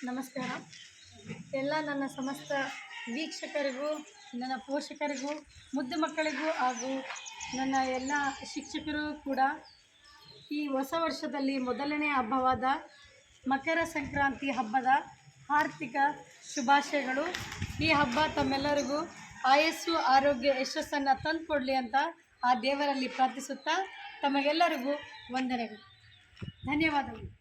ನಮಸ್ಕಾರ. ಎಲ್ಲ ನನ್ನ ಸಮಸ್ತ ವೀಕ್ಷಕರಿಗೂ, ನನ್ನ ಪೋಷಕರಿಗೂ, ಮುದ್ದು ಮಕ್ಕಳಿಗೂ ಹಾಗೂ ನನ್ನ ಎಲ್ಲ ಶಿಕ್ಷಕರು ಕೂಡ ಈ ಹೊಸ ವರ್ಷದಲ್ಲಿ ಮೊದಲನೇ ಹಬ್ಬವಾದ ಮಕರ ಸಂಕ್ರಾಂತಿ ಹಬ್ಬದ ಆರ್ಥಿಕ ಶುಭಾಶಯಗಳು. ಈ ಹಬ್ಬ ತಮ್ಮೆಲ್ಲರಿಗೂ ಆಯಸ್ಸು, ಆರೋಗ್ಯ, ಯಶಸ್ಸನ್ನು ತಂದುಕೊಡಲಿ ಅಂತ ಆ ದೇವರಲ್ಲಿ ಪ್ರಾರ್ಥಿಸುತ್ತಾ ತಮಗೆಲ್ಲರಿಗೂ ವಂದನೆಗಳು. ಧನ್ಯವಾದಗಳು.